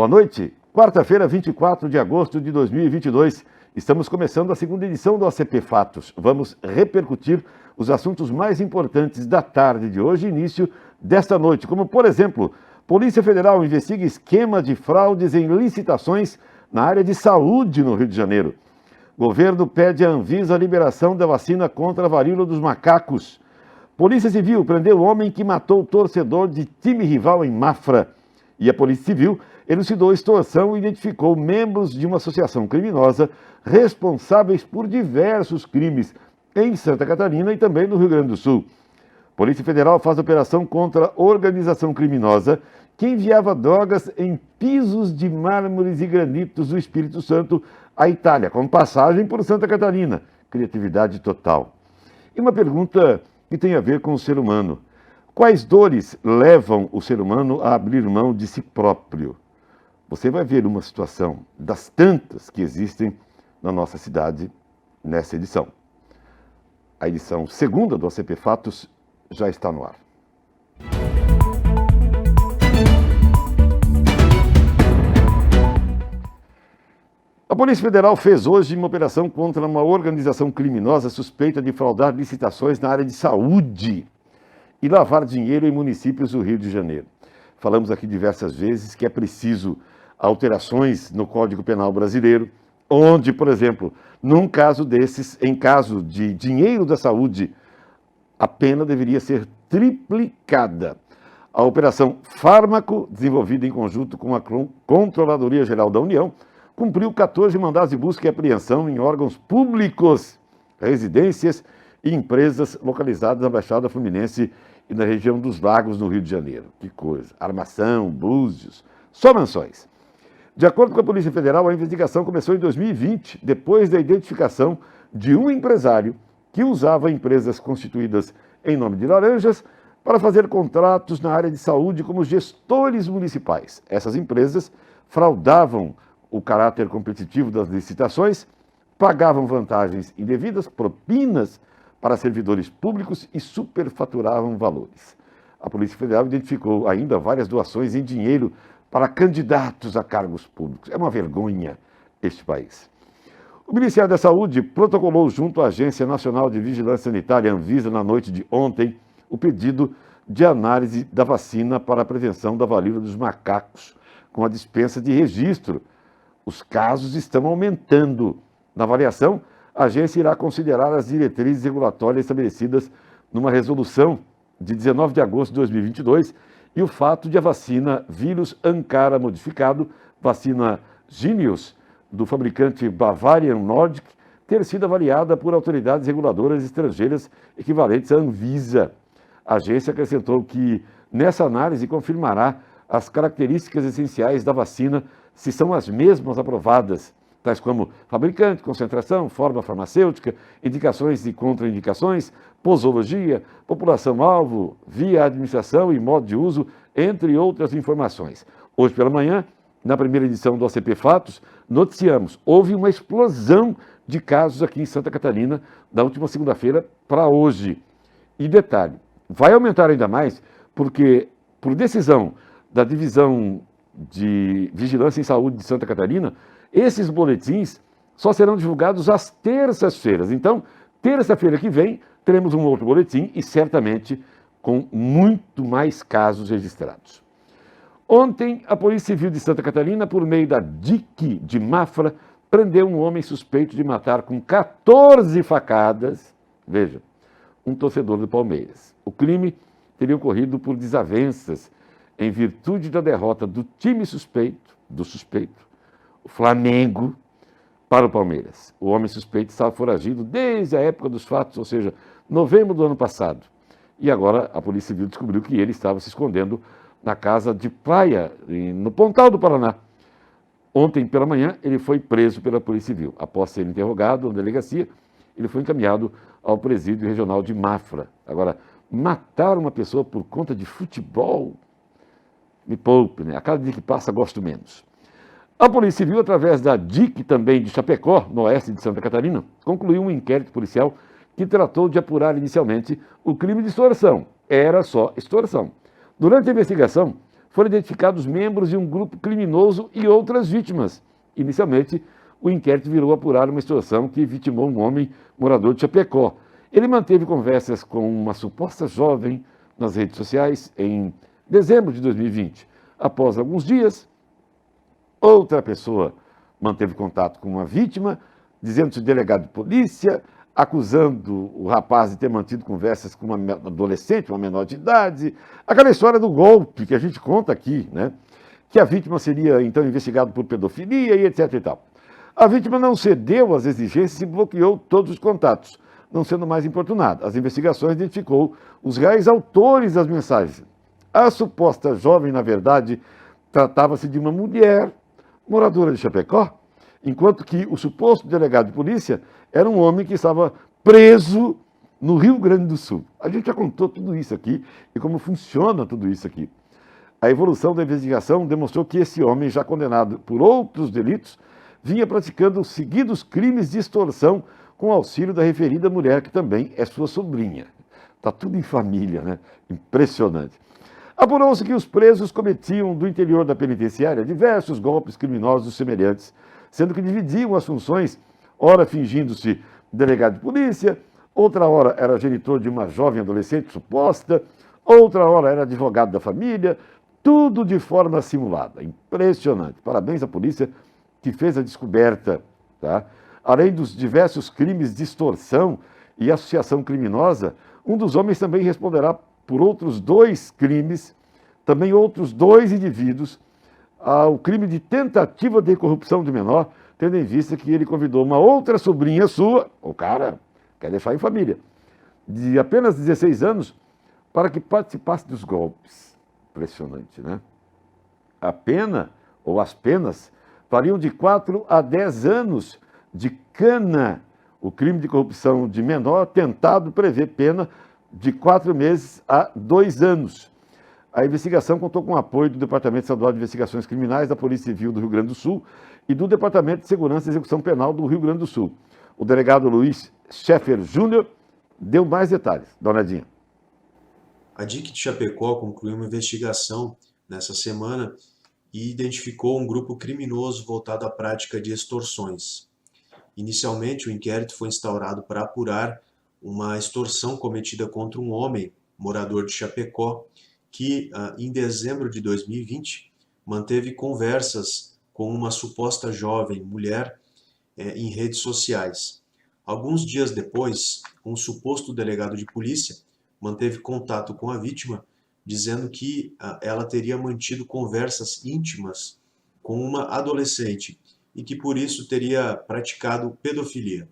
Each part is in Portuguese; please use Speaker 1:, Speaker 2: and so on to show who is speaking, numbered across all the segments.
Speaker 1: Boa noite, quarta-feira, 24 de agosto de 2022. Estamos começando a segunda edição do ACP Fatos. Vamos repercutir os assuntos mais importantes da tarde de hoje e início desta noite, como, por exemplo, Polícia Federal investiga esquema de fraudes em licitações na área de saúde no Rio de Janeiro. Governo pede à Anvisa a liberação da vacina contra a varíola dos macacos. Polícia Civil prendeu o homem que matou o torcedor de time rival em Mafra. E a Polícia Civil elucidou extorsão e identificou membros de uma associação criminosa responsáveis por diversos crimes em Santa Catarina e também no Rio Grande do Sul. Polícia Federal faz operação contra organização criminosa que enviava drogas em pisos de mármores e granitos do Espírito Santo à Itália, com passagem por Santa Catarina. Criatividade total. E uma pergunta que tem a ver com o ser humano. Quais dores levam o ser humano a abrir mão de si próprio? Você vai ver uma situação das tantas que existem na nossa cidade nessa edição. A edição segunda do ACP Fatos já está no ar. A Polícia Federal fez hoje uma operação contra uma organização criminosa suspeita de fraudar licitações na área de saúde e lavar dinheiro em municípios do Rio de Janeiro. Falamos aqui diversas vezes que é preciso alterações no Código Penal brasileiro, onde, por exemplo, num caso desses, em caso de dinheiro da saúde, a pena deveria ser triplicada. A Operação Fármaco, desenvolvida em conjunto com a Controladoria Geral da União, cumpriu 14 mandados de busca e apreensão em órgãos públicos, residências e empresas localizadas na Baixada Fluminense e na região dos Lagos, no Rio de Janeiro. Que coisa! Armação, Búzios, só mansões. De acordo com a Polícia Federal, a investigação começou em 2020, depois da identificação de um empresário que usava empresas constituídas em nome de laranjas para fazer contratos na área de saúde como gestores municipais. Essas empresas fraudavam o caráter competitivo das licitações, pagavam vantagens indevidas, propinas para servidores públicos e superfaturavam valores. A Polícia Federal identificou ainda várias doações em dinheiro para candidatos a cargos públicos. É uma vergonha este país. O Ministério da Saúde protocolou junto à Agência Nacional de Vigilância Sanitária, Anvisa, na noite de ontem, o pedido de análise da vacina para a prevenção da varíola dos macacos, com a dispensa de registro. Os casos estão aumentando. Na avaliação, a agência irá considerar as diretrizes regulatórias estabelecidas numa resolução de 19 de agosto de 2022 e o fato de a vacina vírus Ankara modificado, vacina Jynneos, do fabricante Bavarian Nordic, ter sido avaliada por autoridades reguladoras estrangeiras equivalentes à Anvisa. A agência acrescentou que, nessa análise, confirmará as características essenciais da vacina, se são as mesmas aprovadas, tais como fabricante, concentração, forma farmacêutica, indicações e contraindicações, posologia, população-alvo, via administração e modo de uso, entre outras informações. Hoje pela manhã, na primeira edição do ACP Fatos, noticiamos, houve uma explosão de casos aqui em Santa Catarina, da última segunda-feira para hoje. E detalhe, vai aumentar ainda mais, porque por decisão da Divisão de Vigilância em Saúde de Santa Catarina, esses boletins só serão divulgados às terças-feiras. Então, terça-feira que vem, teremos um outro boletim e certamente com muito mais casos registrados. Ontem, a Polícia Civil de Santa Catarina, por meio da DIC de Mafra, prendeu um homem suspeito de matar com 14 facadas, veja, um torcedor do Palmeiras. O crime teria ocorrido por desavenças em virtude da derrota do time suspeito, o Flamengo, para o Palmeiras. O homem suspeito estava foragido desde a época dos fatos, ou seja, novembro do ano passado. E agora a Polícia Civil descobriu que ele estava se escondendo na casa de praia, no Pontal do Paraná. Ontem pela manhã, ele foi preso pela Polícia Civil. Após ser interrogado na delegacia, ele foi encaminhado ao presídio regional de Mafra. Agora, matar uma pessoa por conta de futebol, me poupe, né? A cada dia que passa, gosto menos. A Polícia Civil, através da DIC também de Chapecó, no oeste de Santa Catarina, concluiu um inquérito policial que tratou de apurar inicialmente o crime de extorsão. Era só extorsão. Durante a investigação, foram identificados membros de um grupo criminoso e outras vítimas. Inicialmente, o inquérito virou apurar uma extorsão que vitimou um homem morador de Chapecó. Ele manteve conversas com uma suposta jovem nas redes sociais em dezembro de 2020. Após alguns dias, outra pessoa manteve contato com uma vítima, dizendo-se delegado de polícia, acusando o rapaz de ter mantido conversas com uma adolescente, uma menor de idade. Aquela história do golpe que a gente conta aqui, né? Que a vítima seria, então, investigada por pedofilia e etc. e tal. A vítima não cedeu às exigências e bloqueou todos os contatos, não sendo mais importunada. As investigações identificou os reais autores das mensagens. A suposta jovem, na verdade, tratava-se de uma mulher moradora de Chapecó, enquanto que o suposto delegado de polícia era um homem que estava preso no Rio Grande do Sul. A gente já contou tudo isso aqui e como funciona tudo isso aqui. A evolução da investigação demonstrou que esse homem, já condenado por outros delitos, vinha praticando seguidos crimes de extorsão com auxílio da referida mulher, que também é sua sobrinha. Está tudo em família, né? Impressionante. Apurou-se que os presos cometiam do interior da penitenciária diversos golpes criminosos semelhantes, sendo que dividiam as funções, ora fingindo-se delegado de polícia, outra hora era genitor de uma jovem adolescente suposta, outra hora era advogado da família, tudo de forma simulada. Impressionante. Parabéns à polícia que fez a descoberta, tá? Além dos diversos crimes de extorsão e associação criminosa, um dos homens também responderá por outros 2 crimes, também outros 2 indivíduos, ao crime de tentativa de corrupção de menor, tendo em vista que ele convidou uma outra sobrinha sua, o cara quer deixar em família, de apenas 16 anos, para que participasse dos golpes. Impressionante, né? A pena, ou as penas, variam de 4 a 10 anos de cana. O crime de corrupção de menor tentado prevê pena de 4 meses a 2 anos. A investigação contou com o apoio do Departamento Estadual de Investigações Criminais da Polícia Civil do Rio Grande do Sul e do Departamento de Segurança e Execução Penal do Rio Grande do Sul. O delegado Luiz Scheffer Júnior deu mais detalhes. Dá uma olhadinha.
Speaker 2: A DIC de Chapecó concluiu uma investigação nessa semana e identificou um grupo criminoso voltado à prática de extorsões. Inicialmente, o inquérito foi instaurado para apurar uma extorsão cometida contra um homem, morador de Chapecó, que, em dezembro de 2020, manteve conversas com uma suposta jovem mulher em redes sociais. Alguns dias depois, um suposto delegado de polícia manteve contato com a vítima, dizendo que ela teria mantido conversas íntimas com uma adolescente e que por isso teria praticado pedofilia.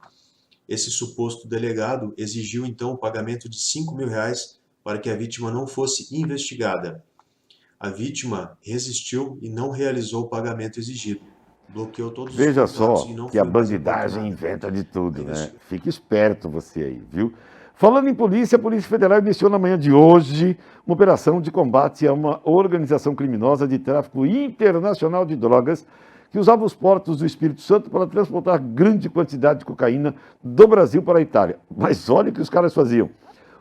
Speaker 2: Esse suposto delegado exigiu então o pagamento de R$ 5.000 para que a vítima não fosse investigada. A vítima resistiu e não realizou o pagamento exigido. Bloqueou todos os
Speaker 1: Veja
Speaker 2: contatos
Speaker 1: só
Speaker 2: e não
Speaker 1: que a
Speaker 2: foi mais
Speaker 1: bandidagem
Speaker 2: importunada.
Speaker 1: inventa de tudo,
Speaker 2: A
Speaker 1: né? Fique esperto você aí, viu? Falando em polícia, a Polícia Federal iniciou na manhã de hoje uma operação de combate a uma organização criminosa de tráfico internacional de drogas que usava os portos do Espírito Santo para transportar grande quantidade de cocaína do Brasil para a Itália. Mas olha o que os caras faziam.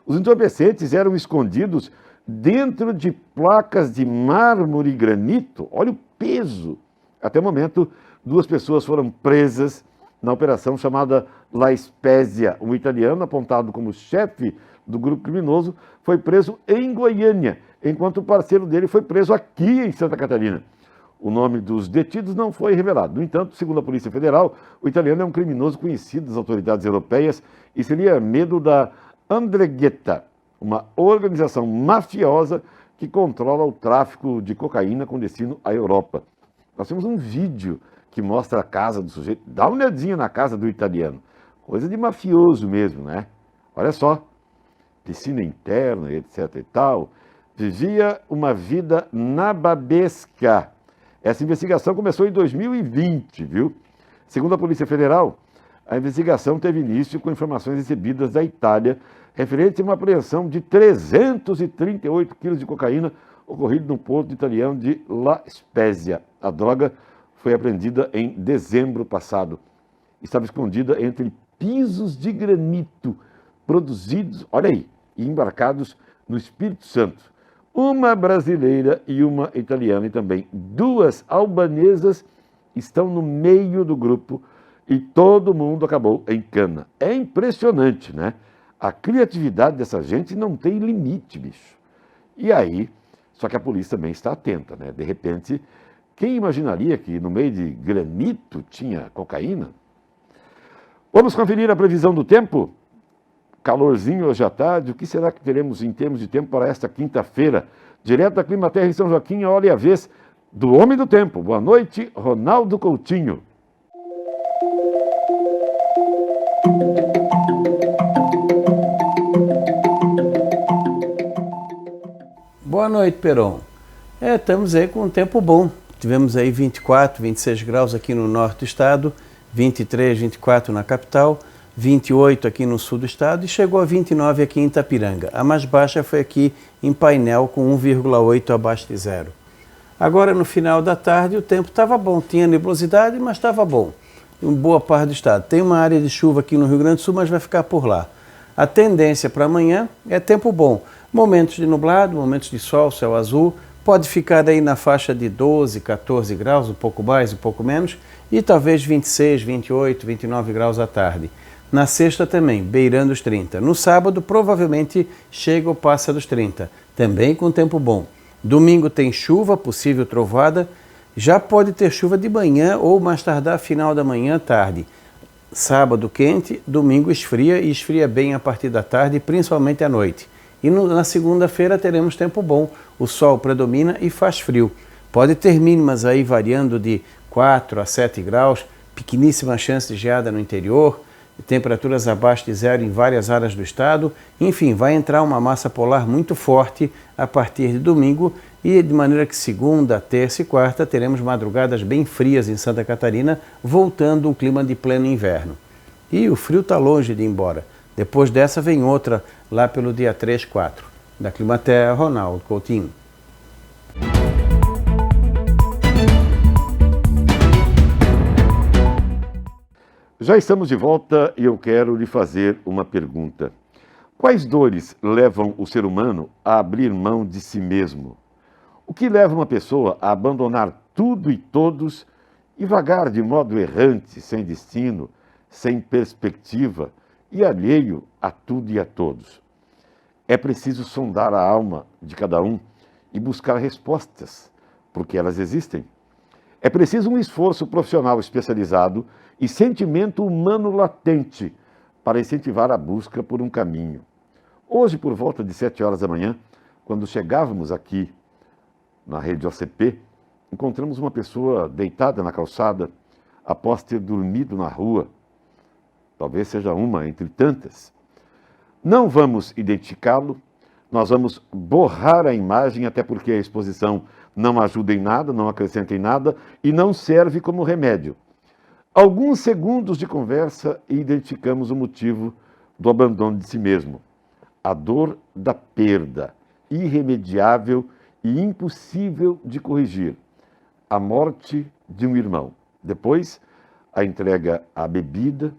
Speaker 1: Os entorpecentes eram escondidos dentro de placas de mármore e granito. Olha o peso. Até o momento, 2 pessoas foram presas na operação chamada La Spezia. Um italiano, apontado como chefe do grupo criminoso, foi preso em Goiânia, enquanto o parceiro dele foi preso aqui em Santa Catarina. O nome dos detidos não foi revelado. No entanto, segundo a Polícia Federal, o italiano é um criminoso conhecido das autoridades europeias e seria medo da 'Ndrangheta, uma organização mafiosa que controla o tráfico de cocaína com destino à Europa. Nós temos um vídeo que mostra a casa do sujeito. Dá uma olhadinha na casa do italiano. Coisa de mafioso mesmo, né? Olha só. Piscina interna, etc e tal. Vivia uma vida nababesca. Essa investigação começou em 2020, viu? Segundo a Polícia Federal, a investigação teve início com informações recebidas da Itália referente a uma apreensão de 338 quilos de cocaína ocorrido no porto italiano de La Spezia. A droga foi apreendida em dezembro passado. Estava escondida entre pisos de granito produzidos, olha aí, e embarcados no Espírito Santo. Uma brasileira e uma italiana e também 2 albanesas estão no meio do grupo e todo mundo acabou em cana. É impressionante, né? A criatividade dessa gente não tem limite, bicho. E aí, só que a polícia também está atenta, né? De repente, quem imaginaria que no meio de granito tinha cocaína? Vamos conferir a previsão do tempo? Calorzinho hoje à tarde, o que será que teremos em termos de tempo para esta quinta-feira? Direto da Climaterra em São Joaquim, olha a vez do Homem do Tempo. Boa noite, Ronaldo Coutinho.
Speaker 3: Boa noite, Peron. Estamos aí com um tempo bom. Tivemos aí 24, 26 graus aqui no norte do estado, 23, 24 na capital, 28 aqui no sul do estado e chegou a 29 aqui em Itapiranga. A mais baixa foi aqui em Painel, com 1,8 abaixo de zero. Agora, no final da tarde, o tempo estava bom. Tinha nebulosidade, mas estava bom. Em boa parte do estado. Tem uma área de chuva aqui no Rio Grande do Sul, mas vai ficar por lá. A tendência para amanhã é tempo bom. Momentos de nublado, momentos de sol, céu azul. Pode ficar aí na faixa de 12, 14 graus, um pouco mais, um pouco menos. E talvez 26, 28, 29 graus à tarde. Na sexta também, beirando os 30. No sábado, provavelmente chega ou passa dos 30. Também com tempo bom. Domingo tem chuva, possível trovoada. Já pode ter chuva de manhã ou mais tardar final da manhã, tarde. Sábado quente, domingo esfria e esfria bem a partir da tarde, principalmente à noite. E na segunda-feira teremos tempo bom. O sol predomina e faz frio. Pode ter mínimas aí variando de 4 a 7 graus, pequeníssima chance de geada no interior, temperaturas abaixo de zero em várias áreas do estado. Enfim, vai entrar uma massa polar muito forte a partir de domingo e de maneira que segunda, terça e quarta teremos madrugadas bem frias em Santa Catarina, voltando o clima de pleno inverno. E o frio está longe de ir embora. Depois dessa vem outra lá pelo dia 3, 4. Da Climaterra, Ronaldo Coutinho.
Speaker 1: Já estamos de volta e eu quero lhe fazer uma pergunta. Quais dores levam o ser humano a abrir mão de si mesmo? O que leva uma pessoa a abandonar tudo e todos e vagar de modo errante, sem destino, sem perspectiva e alheio a tudo e a todos? É preciso sondar a alma de cada um e buscar respostas, porque elas existem. É preciso um esforço profissional especializado e sentimento humano latente para incentivar a busca por um caminho. Hoje, por volta de 7 horas da manhã, quando chegávamos aqui na rede OCP, encontramos uma pessoa deitada na calçada após ter dormido na rua. Talvez seja uma entre tantas. Não vamos identificá-lo, nós vamos borrar a imagem, até porque a exposição não ajuda em nada, não acrescenta em nada e não serve como remédio. Alguns segundos de conversa e identificamos o motivo do abandono de si mesmo. A dor da perda, irremediável e impossível de corrigir. A morte de um irmão. Depois, a entrega à bebida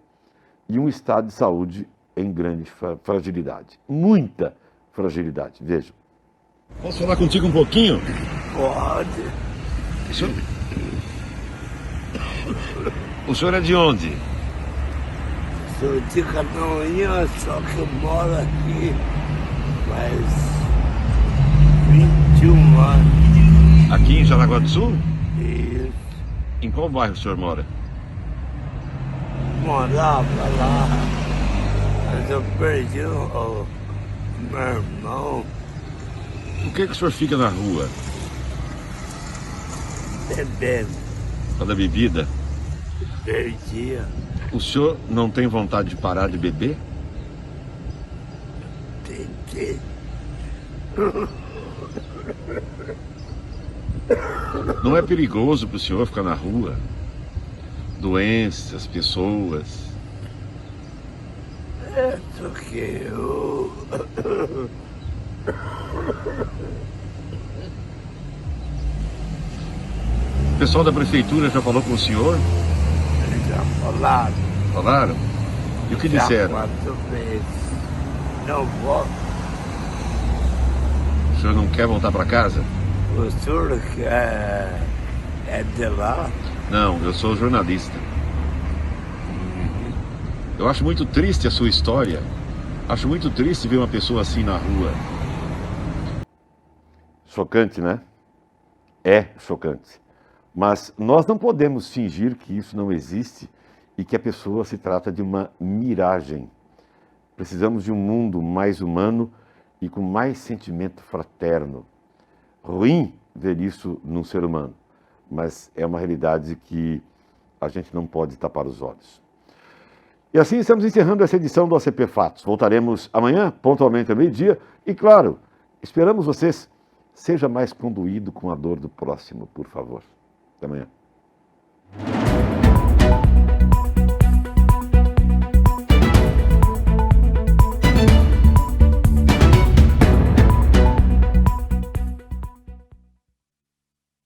Speaker 1: e um estado de saúde em grande fragilidade. Muita fragilidade. Vejam. Posso falar contigo um pouquinho?
Speaker 4: Pode.
Speaker 1: O senhor é de onde?
Speaker 4: Sou de Canoinha, só que eu moro aqui faz 21 anos.
Speaker 1: Aqui em Jaraguá do Sul?
Speaker 4: Isso.
Speaker 1: Em qual bairro o senhor mora?
Speaker 4: Morava lá, mas eu perdi o meu irmão.
Speaker 1: Por que o senhor fica na rua?
Speaker 4: Bebendo.
Speaker 1: Para da bebida?
Speaker 4: Perdia.
Speaker 1: O senhor não tem vontade de parar de beber?
Speaker 4: Tentei.
Speaker 1: Não é perigoso para o senhor ficar na rua? Doenças, pessoas.
Speaker 4: É só que eu...
Speaker 1: O pessoal da prefeitura já falou com o senhor?
Speaker 4: Já falaram.
Speaker 1: Falaram? E o que disseram?
Speaker 4: Já 4 vezes. Não volto.
Speaker 1: O senhor não quer voltar para casa?
Speaker 4: O senhor que é de lá?
Speaker 1: Não, eu sou jornalista. Eu acho muito triste a sua história. Acho muito triste ver uma pessoa assim na rua. Chocante, né? É chocante. Mas nós não podemos fingir que isso não existe e que a pessoa se trata de uma miragem. Precisamos de um mundo mais humano e com mais sentimento fraterno. Ruim ver isso num ser humano, mas é uma realidade que a gente não pode tapar os olhos. E assim estamos encerrando essa edição do ACP Fatos. Voltaremos amanhã, pontualmente ao meio-dia. E claro, esperamos vocês. Seja mais conduído com a dor do próximo, por favor. Até amanhã.